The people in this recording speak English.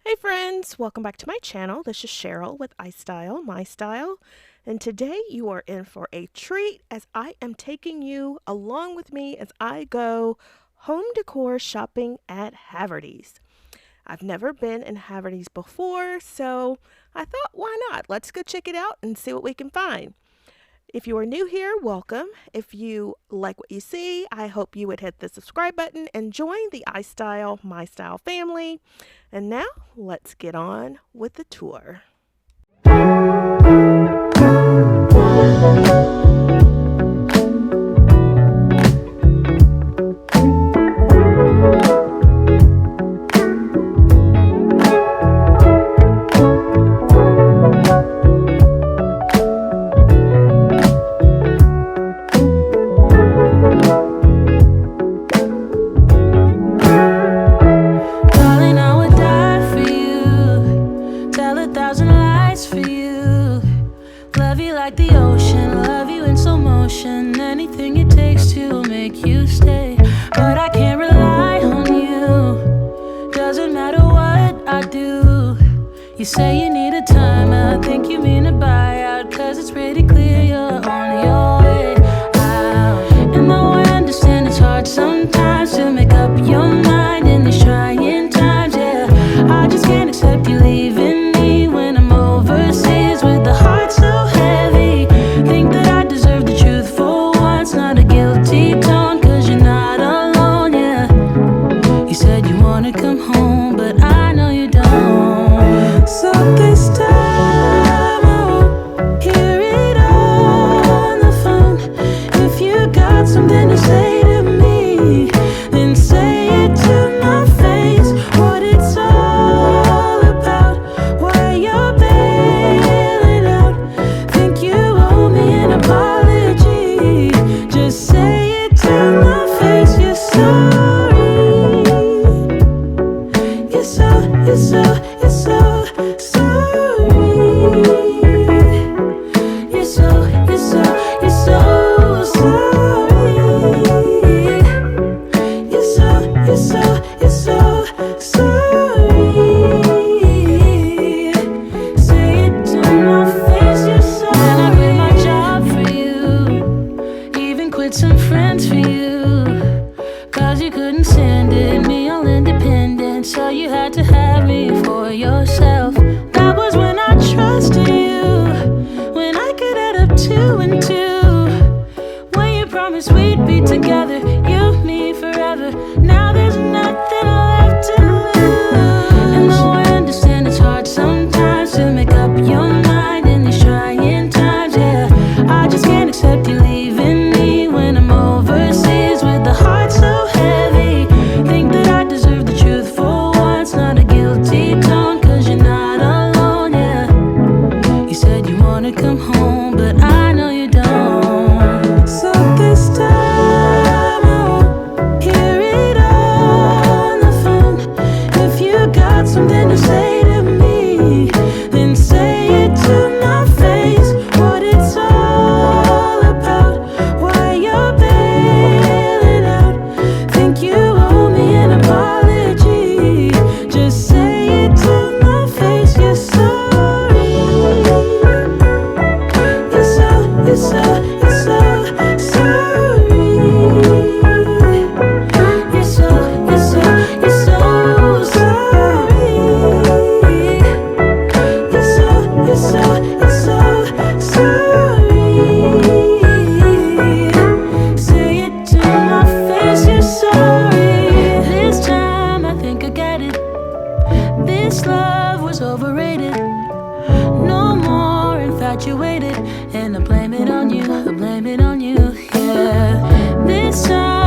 Hey friends, welcome back to my channel. This is Sheryl with iStylEMYSTYLE, and today you are in for a treat as I am taking you along with me as I go home decor shopping at Haverty'S. I've never been in Haverty'S before, so I thought, why not? Let's go check it out and see what we can find. If you are new here, welcome. If you like what you see, I hope you would hit the subscribe button and join the iStylEMYSTYLE family. And now, let's get on with the tour. Like the ocean, love you in slow motion. Anything it takes to make you stay. But I can't rely on you. Doesn't matter what I do. You say you need a time, I think you mean a buyout. Cause it's pretty clear you're on your way out. And though I understand it's hard sometimes to make up your mind in these trying times, yeah, I just can't accept you leaving me when I'm overseas with the heart so heavy. Think that I deserve the truth for once, not a guilty tone, cause you're not alone, yeah. You said you wanna come home, but I know you don't. So this time I won't hear it on the phone. If you got something to say to me, then say it to my face. What it's all about, why you're bailing out. Think you owe me an apology. Just say it to my face. You're sorry. You're so sorry. You're so sorry. You're so sorry. Say it to my face. You're sorry. And I quit my job for you, even quit some friends for you, cause you couldn't stand it, me all independent, so you had to have me for yourself. That was when I trusted you, when I could add up 2 and 2, when you promised we'd be together, you, me, forever. Now there's nothing left to lose. And though I understand it's hard sometimes to make up your mind in these trying times, yeah, I just can't accept you leaving me when I'm overseas with the heart so heavy. Think that I deserve the truth for once, not a guilty tone, cause you're not alone, yeah. You said you wanna come home, but I know you don't. So this time I won't hear it on the phone. If you got something to say to me, then say it to my face. What it's all about, why you're bailing out. Think you owe me an apology. Just say it to my face. You're sorry. You're so sorry. You're so sorry. You're so sorry. Say it to my face. You're sorry. This time I think I get it. This love was overrated. No more infatuated. And I blame it on you, yeah. This time